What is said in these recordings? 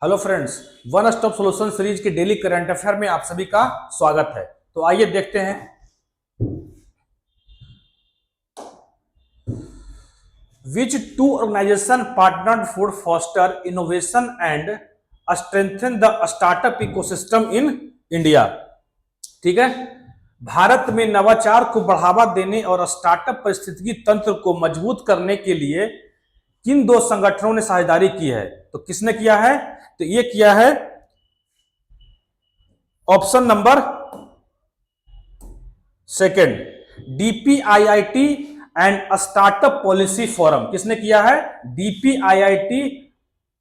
Hello friends, one stop solution series के daily current affair में आप सभी का स्वागत है। तो आइए देखते हैं which two organisation partnered for foster innovation and strengthen the startup ecosystem in India. ठीक है, भारत में नवाचार को बढ़ावा देने और स्टार्टअप परिस्थितिकी तंत्र को मजबूत करने के लिए किन दो संगठनों ने साझेदारी की है? तो किसने किया है? तो ये किया है option number second, DPIIT and startup policy forum. किसने किया है? DPIIT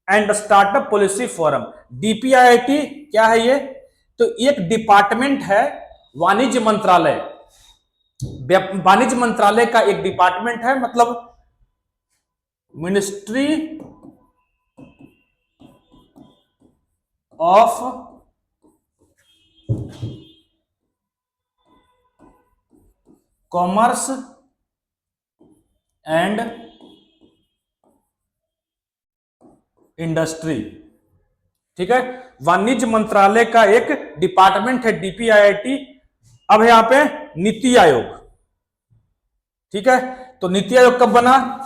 and startup policy forum. DPIIT क्या है? ये तो एक डिपार्टमेंट है, वाणिज्य मंत्रालय। वाणिज्य मंत्रालय का एक डिपार्टमेंट है, मतलब ministry of commerce and industry. ठीक है, वाणिज्य मंत्रालय का एक डिपार्टमेंट है डीपीआईआईटी। अब यहां पे नीति आयोग। ठीक है, तो नीति आयोग कब बना?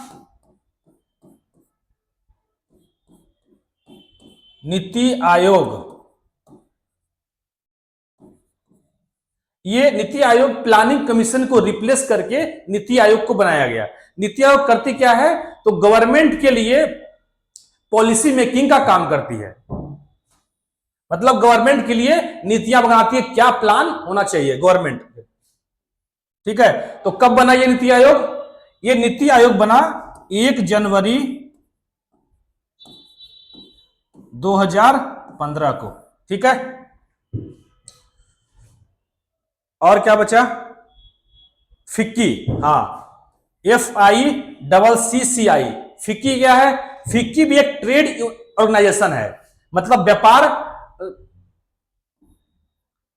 नीति आयोग, ये नीति आयोग प्लानिंग कमीशन को रिप्लेस करके नीति आयोग को बनाया गया। नीति आयोग करती क्या है? तो गवर्नमेंट के लिए पॉलिसी मेकिंग का काम करती है, मतलब गवर्नमेंट के लिए नीतियां बनाती है, क्या प्लान होना चाहिए गवर्नमेंट। ठीक है, तो कब बना ये नीति आयोग? ये नीति आयोग बना 1 जनवरी 2015 को। ठीक है, और क्या बचा? फिक्की। हाँ, FICCI। फिक्की क्या है? फिक्की भी एक ट्रेड ऑर्गेनाइजेशन है, मतलब व्यापार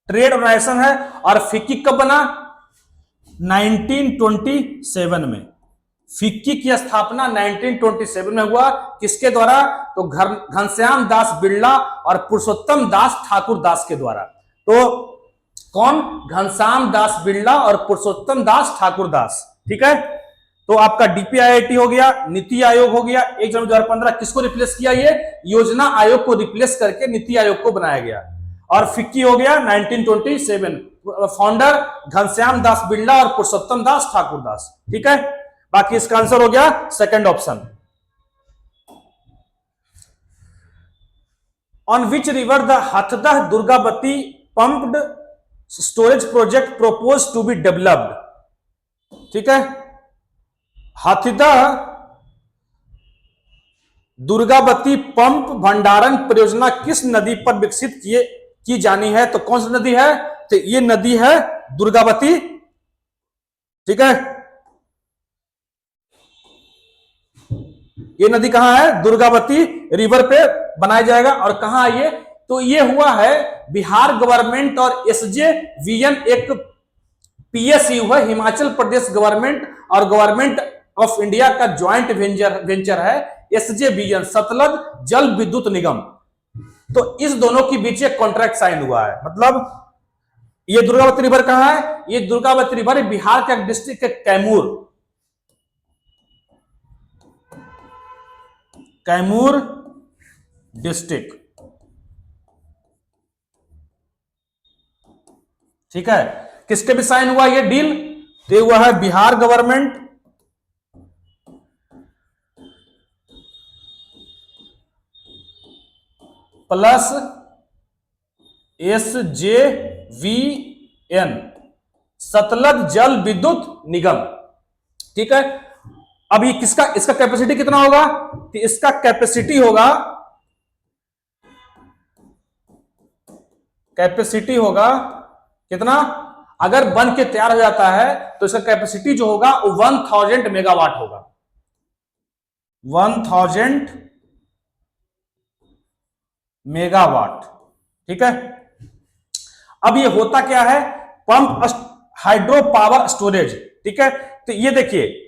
ट्रेड ऑर्गेनाइजेशन है। और फिक्की कब बना? 1927 में। फिक्की की स्थापना 1927 में हुआ। किसके द्वारा? तो घनश्याम दास बिरला और पुरुषोत्तम दास ठाकुर दास के द्वारा। तो कौन? घनश्याम दास बिरला और पुरुषोत्तम दास ठाकुर दास। ठीक है, तो आपका डीपीआईआईटी हो गया, नीति आयोग हो गया। 1 जनवरी 2015 किसको रिप्लेस किया? ये योजना आयोग को रिप्लेस करके नीति आयोग को बनाया गया। और फिक्की हो गया 1927, फाउंडर घनश्याम दास बिरला और पुरुषोत्तम दास ठाकुर दास। ठीक है, बाकी इसका आंसर हो गया second option. On which river the Hathdah Durgavati pumped storage project propose to be developed. ठीक है, हाथीदह दुर्गावती पंप भंडारण परियोजना किस नदी पर विकसित की जानी है? तो कौन सी नदी है? तो ये नदी है दुर्गावती। ठीक है, ये नदी कहां है? दुर्गावती रिवर पे बनाया जाएगा। और कहां है ये? तो ये हुआ है बिहार गवर्नमेंट और SJVN, एक PSU है, हिमाचल प्रदेश गवर्नमेंट और गवर्नमेंट ऑफ इंडिया का ज्वाइंट वेंचर है SJVN, सतलज जल विद्युत निगम। तो इस दोनों के बीच एक कॉन्ट्रैक्ट साइन हुआ है। मतलब ये दुर्गावती रिवर कहां है? ये दुर्गावती रिवर बिहार का डिस्ट्रिक्ट है कैमूर डिस्ट्रिक्ट। ठीक है, किसके भी साइन हुआ ये डील? तो हुआ है Bihar government plus SJVN, Sutlej जल विद्युत निगम। ठीक है, अब ये इसका कैपेसिटी कितना होगा? तो इसका कैपेसिटी होगा कितना? अगर बन के तैयार हो जाता है तो इसका कैपेसिटी जो होगा वो 1000 मेगावाट होगा। 1000 मेगावाट। ठीक है, अब ये होता क्या है? Pump hydro power storage. ठीक है, तो ये देखिए,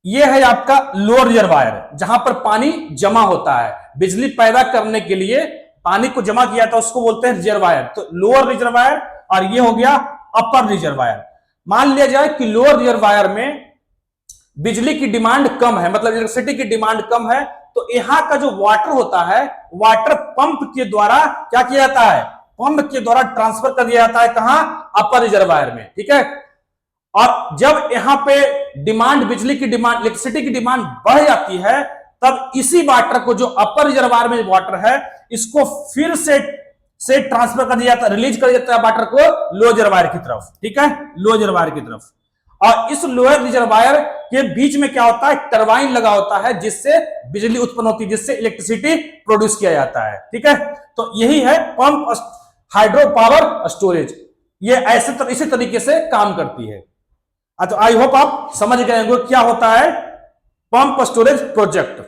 ये है आपका लोअर रिजर्वायर, जहां पर पानी जमा होता है बिजली पैदा करने के लिए। पानी को जमा किया था उसको बोलते हैं रिजर्वायर। तो लोअर रिजर्वायर और ये हो गया अपर रिजर्वायर। मान लिया जाए कि लोअर रिजर्वायर में बिजली की डिमांड कम है, मतलब इलेक्ट्रिसिटी की डिमांड कम है, तो यहां का जो वाटर होता है वाटर पंप के द्वारा क्या किया जाता है, पंप के द्वारा ट्रांसफर कर दिया जाता है कहां, अपर रिजर्वायर में। ठीक है, और जब यहां पे डिमांड, बिजली की डिमांड, इलेक्ट्रिसिटी की डिमांड बढ़ जाती है, तब इसी वाटर को, जो अपर रिजर्वायर में वाटर है, इसको फिर से ट्रांसफर कर दिया जाता है, रिलीज कर दिया जाता है वाटर को लोअर रिजर्वायर की तरफ। ठीक है, लोअर रिजर्वायर की तरफ। और इस लोअर रिजर्वायर के बीच में क्या होता है, टरबाइन लगा होता है, जिससे बिजली उत्पन्न होती है, जिससे इलेक्ट्रिसिटी प्रोड्यूस किया जाता है। ठीक है, तो यही है पंप हाइड्रो पावर स्टोरेज। ये इसी तरीके से काम करती है। तो आई होप आप समझ गए होंगे क्या होता है pump storage project.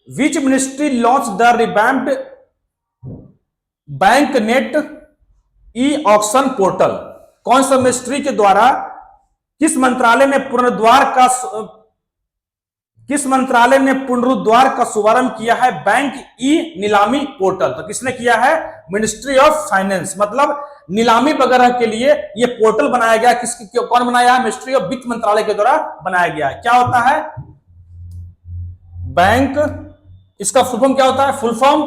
Which ministry launch the revamped bank net e auction portal? कौन सा मिनिस्ट्री के द्वारा, किस मंत्रालय ने पुनरुद्वार का शुभारंभ किया है बैंक ई नीलामी पोर्टल? तो किसने किया है, मिनिस्ट्री ऑफ फाइनेंस, मतलब नीलामी वगैरह के लिए ये पोर्टल बनाया गया। कौन बनाया है, मिनिस्ट्री ऑफ वित्त मंत्रालय के द्वारा बनाया गया है। क्या होता है बैंक, इसका फुल फॉर्म क्या होता है, full form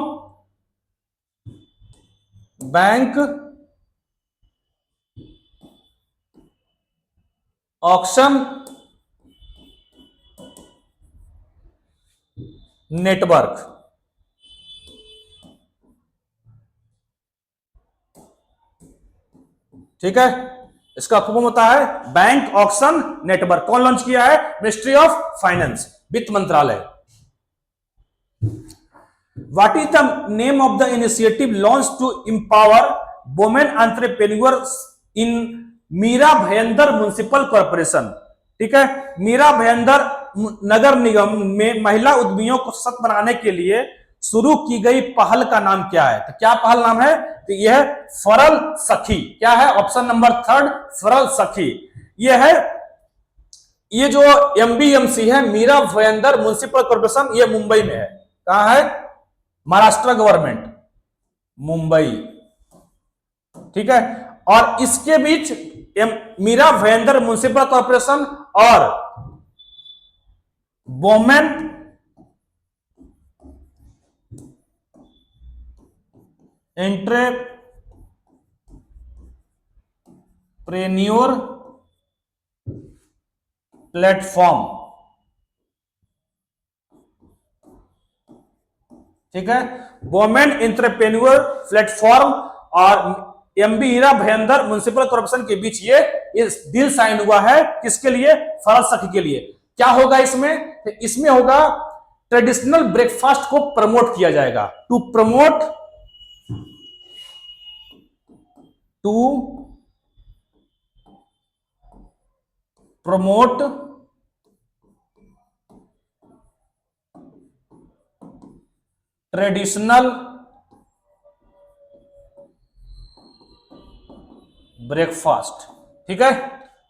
bank auction network. ठीक है, इसका फुल फॉर्म होता है बैंक ऑक्शन नेटवर्क। कौन लॉन्च किया है, मिनिस्ट्री ऑफ फाइनेंस, वित्त मंत्रालय। What is the name of the initiative launch to empower women entrepreneurs in Mira Bhayandar municipal corporation? ठीक है, मीरा भयंदर नगर निगम में महिला उद्यमियों को सशक्त बनाने के लिए शुरू की गई पहल का नाम क्या है? तो क्या पहल नाम है, तो यह है फरल सखी। क्या है, ऑप्शन नंबर 3 फरल सखी। यह है, ये जो MBMC है, मीरा भयंदर म्युनिसिपल कॉर्पोरेशन, ये मुंबई में है। कहां है, महाराष्ट्र गवर्नमेंट, मुंबई। ठीक है, और इसके बीच मीरा भयंदर म्युनिसिपल कॉर्पोरेशन और वुमेन एंटरप्रेन्योर प्लेटफॉर्म। ठीक है, वुमेन एंटरप्रेन्योर प्लेटफॉर्म और मीरा भयंदर म्युनिसिपल कॉर्पोरेशन के बीच ये डील साइन हुआ है। किसके लिए, फरल सखी के लिए। क्या होगा इसमें, तो इसमें होगा ट्रेडिशनल ब्रेकफास्ट को प्रमोट किया जाएगा। To promote traditional breakfast. ठीक है,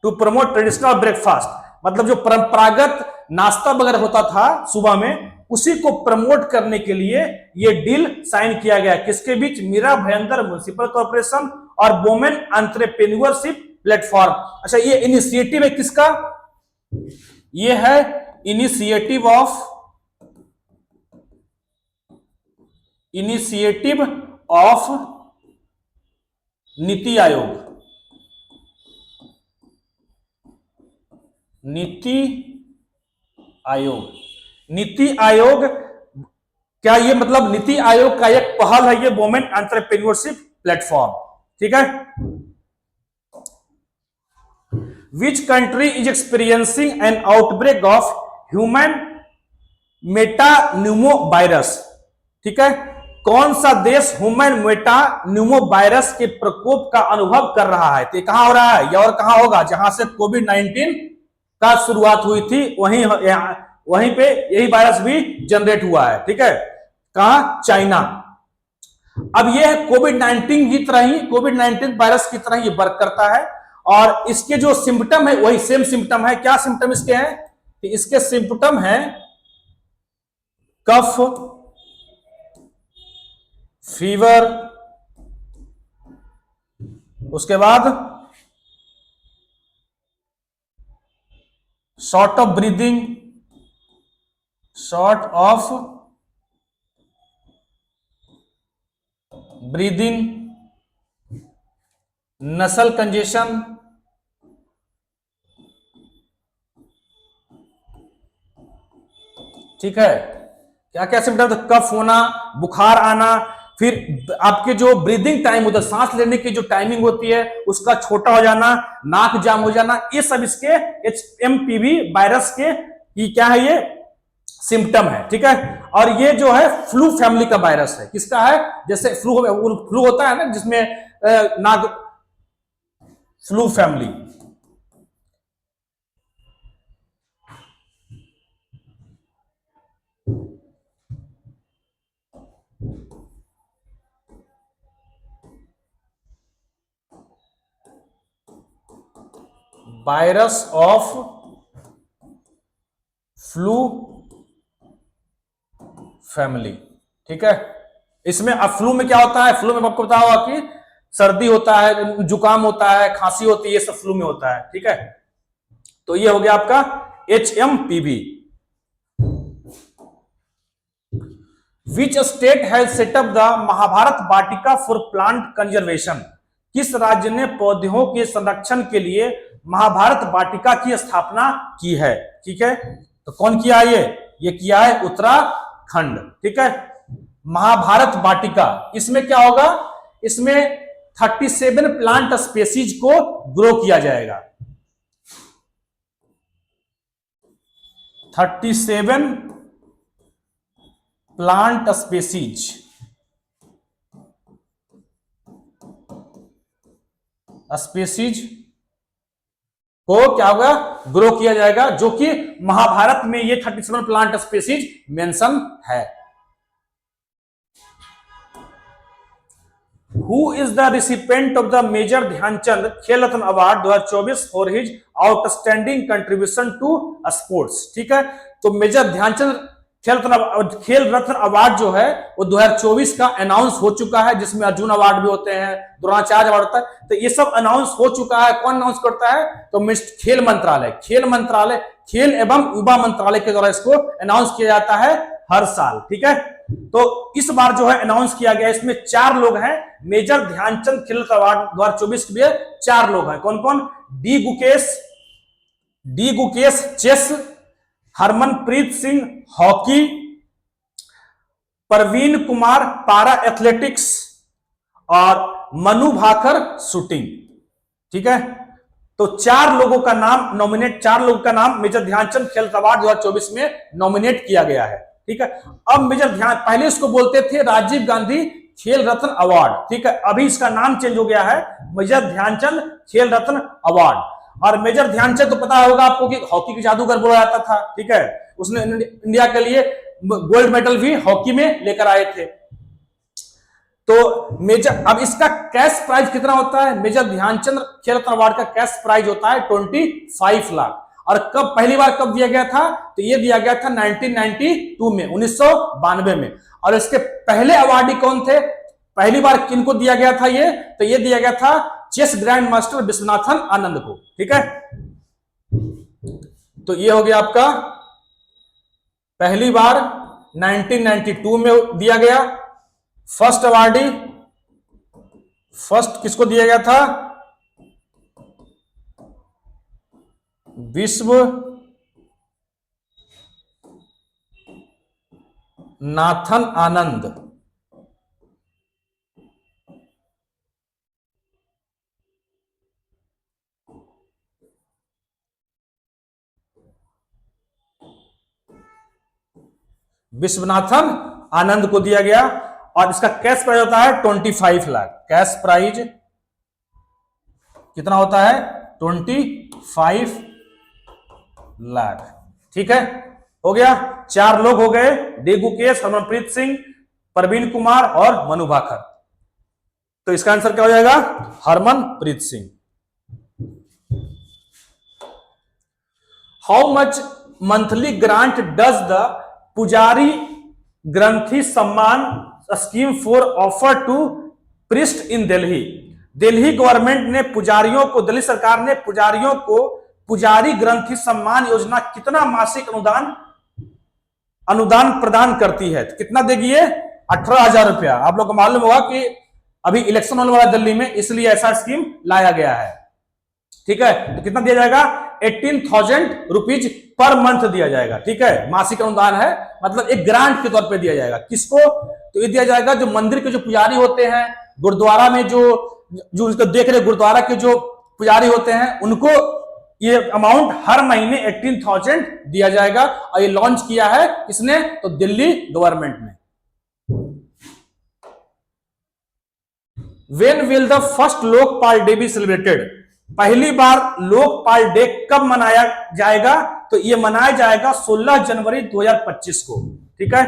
टू प्रमोट ट्रेडिशनल ब्रेकफास्ट, मतलब जो परंपरागत नाश्ता वगैरह होता था सुबह में, उसी को प्रमोट करने के लिए ये डील साइन किया गया। किसके बीच, मीरा भयंदर म्युनिसिपल कॉर्पोरेशन और वुमेन एंटरप्रेन्योरशिप प्लेटफॉर्म। अच्छा, ये इनिशिएटिव है किसका, ये है इनिशिएटिव ऑफ नीति आयोग। नीति आयोग क्या, ये मतलब नीति आयोग का एक पहल है ये वुमेन एंटरप्रेन्योरशिप प्लेटफॉर्म। ठीक है, which country is experiencing N outbreak of human metapneumovirus? ठीक है, कौन सा देश ह्यूमन मेटान्यूमोवायरस के प्रकोप का अनुभव कर रहा है? तो कहां हो रहा है, या और कहां होगा, जहां से कोविड-19 का शुरुआत हुई थी, वहीं पे यही वायरस भी जनरेट हुआ है। ठीक है, कहां, चाइना। अब ये कोविड-19 की तरह ही, कोविड-19 वायरस की तरह ये वर्क करता है, और इसके जो सिम्पटम है वही सेम सिम्पटम है। क्या सिम्पटम इसके हैं, इसके सिम्पटम है कफ, फीवर, उसके बाद short of breathing, short of breathing, नसल कंजेशन, ठीक है। क्या क्या सिम्टम? कफ होना, बुखार आना, फिर आपके जो ब्रीदिंग टाइम होता है, सांस लेने की जो टाइमिंग होती है उसका छोटा हो जाना, नाक जाम हो जाना, ये सब इसके HMPV वायरस के ये क्या है, ये सिम्टम है, ठीक है। और ये जो है फ्लू फैमिली का वायरस है। किसका है? जैसे फ्लू होता है ना जिसमें नाक, flu family. Virus of flu family, ठीक है। इसमें अब फ्लू में क्या होता है? फ्लू में आपको पता होगा कि सर्दी होता है, जुकाम होता है, खांसी होती है, ये सब फ्लू में होता है, ठीक है। तो ये हो गया आपका HMPV। Which state has set up the Mahabharata Vatika for plant conservation? किस राज्य ने पौधों के संरक्षण के लिए महाभारत वाटिका की स्थापना की है? ठीक है, तो कौन किया है? ये किया है उत्तराखंड, ठीक है। महाभारत वाटिका, इसमें क्या होगा? इसमें 37 प्लांट स्पेसीज को ग्रो किया जाएगा। 37 प्लांट स्पेसीज को क्या होगा? ग्रो किया जाएगा, जो कि महाभारत में ये 37 प्लांट स्पेसीज मेंशन है। Who is the recipient of the major Dhyan Chand Khel Ratna award 2024 for his outstanding contribution to sports? ठीक है, तो मेजर ध्यानचंद खेल रत्न अवार्ड जो है वो 2024 का अनाउंस हो चुका है, जिसमें अर्जुन अवार्ड भी होते हैं, द्रोणाचार्य अवार्ड होता है, तो ये सब अनाउंस हो चुका है। कौन अनाउंस करता है? तो खेल मंत्रालय, खेल एवं युवा मंत्रालय के द्वारा इसको अनाउंस किया जाता है हर साल, ठीक है। तो इस बार जो है अनाउंस किया गया, इसमें 4 लोग हैं मेजर ध्यानचंद खेल रत्न अवार्ड 2024 के लिए। 4 लोग हैं, कौन कौन? D Gukesh chess, Harmanpreet Singh hockey, Praveen Kumar para athletics और मनु भाकर शूटिंग, ठीक है। तो 4 लोगों का नाम मेजर ध्यानचंद खेल अवार्ड 2024 में नॉमिनेट किया गया है, ठीक है। अब पहले इसको बोलते थे राजीव गांधी खेल रत्न अवार्ड, ठीक है। अभी इसका नाम चेंज हो गया है मेजर ध्यानचंद खेल रत्न अवार्ड। और मेजर ध्यानचंद तो पता होगा आपको कि हॉकी के जादूगर बोला जाता था, ठीक है। उसने इंडिया के लिए गोल्ड मेडल भी हॉकी में लेकर आए थे। तो अब इसका कैश प्राइज कितना होता है? मेजर ध्यानचंद खेल रत्न अवार्ड का कैश प्राइज होता है 25 लाख। और पहली बार कब दिया गया था? तो ये दिया गया था 1992 में, 1992 में। और इसके पहले अवार्डी कौन थे? पहली बार किनको दिया गया था ये? तो ये दिया गया था chess grand master Viswanathan Anand को, ठीक है। तो ये हो गया आपका पहली बार 1992 में दिया गया। फर्स्ट किसको दिया गया था? विश्व नाथन आनंद, विश्वनाथन आनंद को दिया गया। और इसका कैश प्राइज होता है 25 लाख। कैश प्राइज कितना होता है? 25 लाख, ठीक है। हो गया, 4 लोग हो गए, डी गुकेश, हरमनप्रीत सिंह, प्रवीण कुमार और मनु भाकर। तो इसका आंसर क्या हो जाएगा? Harmanpreet Singh. How much monthly grant does the Pujari Granthi Samman scheme for offer to priest in Delhi. Delhi government ने पुजारियों को, दिल्ली सरकार ने पुजारियों को पुजारी ग्रंथी सम्मान योजना कितना मासिक अनुदान प्रदान करती है? तो कितना देगी ये? 18,000 रुपया। आप लोग को मालूम होगा कि अभी इलेक्शन होने वाला दिल्ली में, इसलिए ऐसा स्कीम लाया गया है। ठीक है, तो कितना दिया जाएगा? 18,000 रुपीज पर मंथ दिया जाएगा। ठीक है, मासिक अनुदान है, मतलब एक ग्रांट के तौर पे दिया जाएगा। किसको? तो ये दिया जाएगा जो मंदिर के जो पुजारी होते हैं, गुरुद्वारा में जो उसको देख रहे गुरुद्वारा के जो पुजारी होते हैं, उनको ये अमाउंट हर महीने 18,000 दिया जाएगा। और ये लॉन्च किया है किसने? तो दिल्ली गवर्नमेंट ने। When will the first Lokpal day be celebrated? पहली बार लोकपाल डे कब मनाया जाएगा? तो यह मनाया जाएगा 16 जनवरी 2025 को। ठीक है,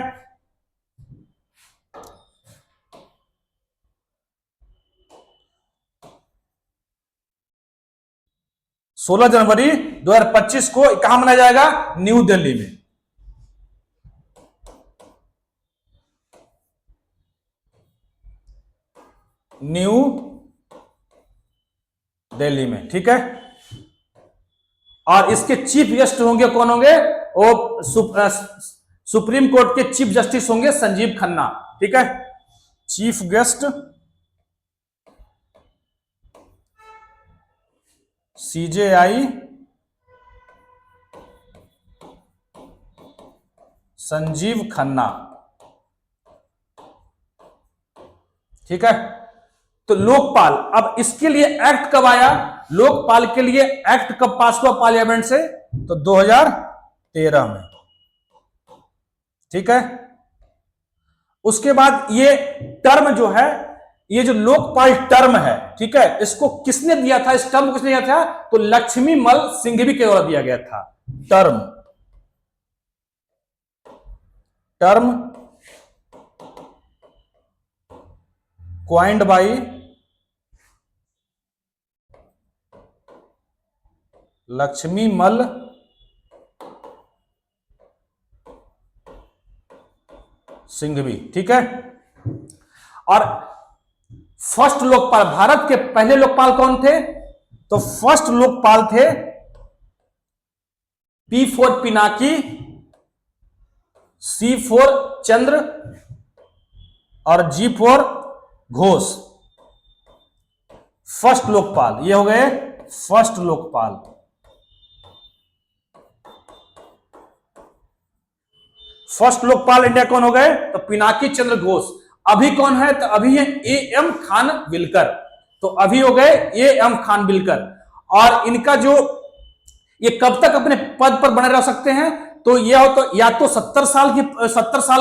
सोलह जनवरी 2025 को कहां मनाया जाएगा? न्यू दिल्ली में। न्यू दिल्ली में। ठीक है, और इसके चीफ गेस्ट होंगे कौन होंगे? वो सुप्रीम कोर्ट के चीफ जस्टिस होंगे संजीव खन्ना। ठीक है, chief guest CJI Sanjeev Khanna. ठीक है, तो लोकपाल, अब इसके लिए एक्ट कब आया? लोकपाल के लिए एक्ट कब पास हुआ पार्लियामेंट से? तो 2013 में। ठीक है, उसके बाद ये टर्म जो है, ये जो लोकपाल टर्म है, ठीक है, इसको किसने दिया था? इस टर्म को किसने दिया था? तो लक्ष्मीमल सिंघवी के द्वारा दिया गया था। Term coined by Laxmimal Singhvi. ठीक है, और फर्स्ट लोकपाल, भारत के पहले लोकपाल कौन थे? तो फर्स्ट लोकपाल थे P for Pinaki, C for Chandra और G for Ghosh. First Lokpal ये हो गए first Lokpal. First Lokpal India कौन हो गए? तो पिनाकी चंद्र घोष। अभी कौन है? तो अभी है एएम खानविलकर। तो अभी हो गए एएम खानविलकर। और इनका जो ये कब तक अपने पद पर बने रह सकते हैं? तो ये हो तो या तो 70 साल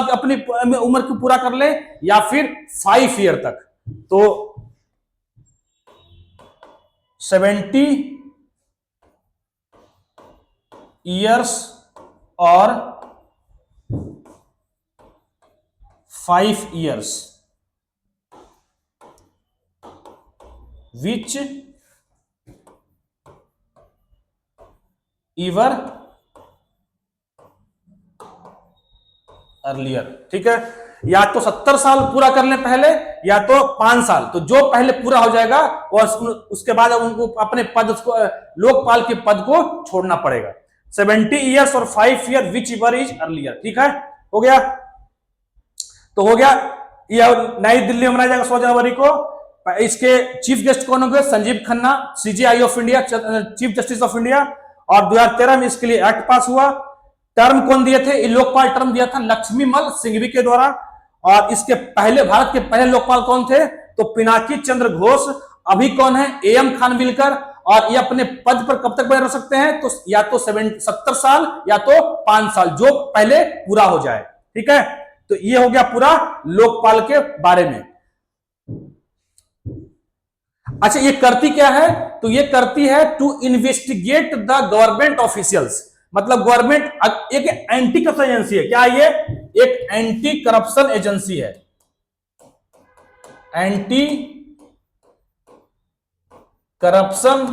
की अपनी उम्र को पूरा कर ले, या फिर 5 ईयर तक। तो 70 ईयर्स और 5 years, which ever earlier। ठीक है, या तो 70 साल पूरा कर ले पहले, या तो 5 साल। तो जो पहले पूरा हो जाएगा और उसके बाद उनको अपने पद, लोकपाल के पद को छोड़ना पड़ेगा। 70 ईयर्स और 5 year which ever is earlier. ठीक है, हो गया। तो हो गया, यह नई दिल्ली में मनाया जाएगा 16 जनवरी को। इसके चीफ गेस्ट कौन होंगे? Sanjeev Khanna, CGI of India, chief justice of India. और 2013 में इसके लिए एक्ट पास हुआ। टर्म कौन दिए थे? लोकपाल टर्म दिया था लक्ष्मीमल सिंघवी के द्वारा। और इसके पहले, भारत के पहले लोकपाल कौन थे? तो पिनाकी चंद्र घोष। अभी कौन है? एएम खानविलकर। और ये अपने पद पर कब तक बने रह सकते हैं? तो या तो 70 साल या तो 5 साल, जो पहले पूरा हो जाए। ठीक है, तो ये हो गया पूरा लोकपाल के बारे में। अच्छा, ये करती क्या है? तो ये करती है to investigate the government officials. मतलब गवर्नमेंट एक एंटी करप्शन एजेंसी है। क्या ये? एक एंटी करप्शन एजेंसी है। एंटी करप्शन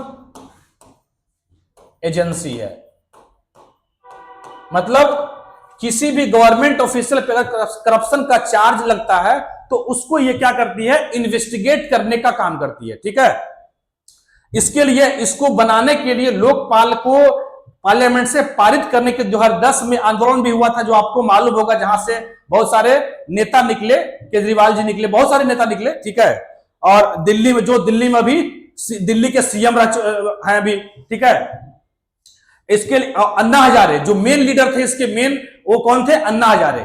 एजेंसी है। मतलब किसी भी गवर्नमेंट ऑफिशियल पे अगर करप्शन का चार्ज लगता है तो उसको ये क्या करती है, इन्वेस्टिगेट करने का काम करती है। ठीक है, इसके लिए इसको बनाने के लिए लोकपाल को पार्लियामेंट से पारित करने के 2010 में आंदोलन भी हुआ था, जो आपको मालूम होगा, जहां से बहुत सारे नेता निकले, केजरीवाल जी निकले, बहुत सारे नेता निकले। ठीक है, और दिल्ली में, जो दिल्ली में अभी दिल्ली के सीएम हैं अभी। ठीक है, इसके लिए अन्ना हजारे जो मेन लीडर थे, इसके मेन वो कौन थे, अन्ना हजारे।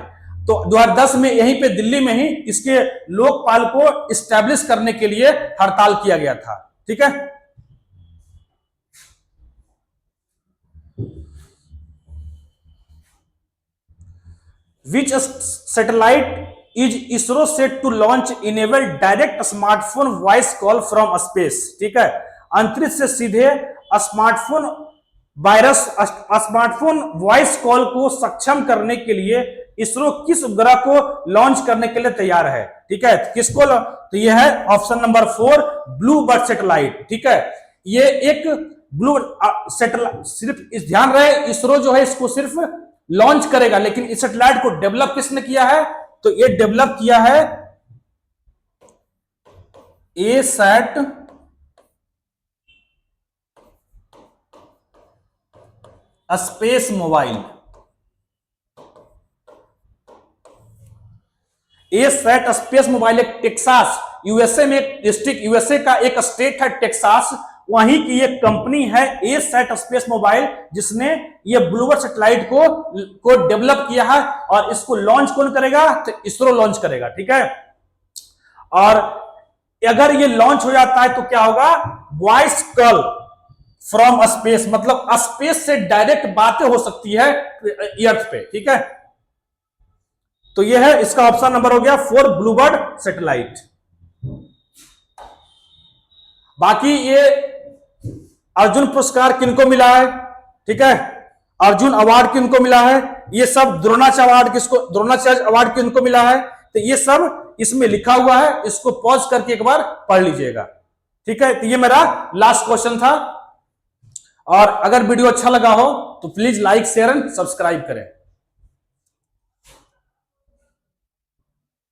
तो 2010 में यहीं पे दिल्ली में ही इसके लोकपाल को इस्टेब्लिश करने के लिए हड़ताल किया गया था। ठीक है, Which satellite is ISRO set to launch enable direct smartphone voice call from space? ठीक है, अंतरिक्ष से सीधे स्मार्टफोन वॉइस कॉल को सक्षम करने के लिए इसरो किस उपग्रह को लॉन्च करने के लिए तैयार है? ठीक है, किसको? तो यह है option number 4, blue bird satellite. ठीक है, ये एक ब्लू सैटेलाइट, सिर्फ इस ध्यान रहे, इसरो जो है इसको सिर्फ लॉन्च करेगा, लेकिन इस सैटेलाइट को डेवलप किसने किया है? तो ये डेवलप किया है asset space mobile. Asset space mobile एक टेक्सास, यूएसए में, एक डिस्ट्रिक्ट, यूएसए का एक स्टेट है टेक्सास, वहीं की एक कंपनी है एसैट स्पेस मोबाइल, जिसने ये ब्लूबर्ड सैटेलाइट को डेवलप किया है। और इसको लॉन्च कौन करेगा? तो इसरो लॉन्च करेगा। ठीक है, और अगर ये लॉन्च हो जाता है तो क्या होगा? वॉइस कॉल फ्रॉम स्पेस, मतलब स्पेस से डायरेक्ट बातें हो सकती है अर्थ पे। ठीक है, तो ये है इसका ऑप्शन नंबर हो गया 4, ब्लूबर्ड सैटेलाइट। बाकी ये अर्जुन पुरस्कार किनको मिला है? ठीक है, अर्जुन अवार्ड किनको मिला है? ये सब द्रोणाचार्य अवार्ड किनको मिला है? तो ये सब इसमें लिखा हुआ है, इसको पॉज करके एक बार पढ़ लीजिएगा। ठीक है, तो ये मेरा लास्ट क्वेश्चन था। और अगर वीडियो अच्छा लगा हो तो please like, share and subscribe करें।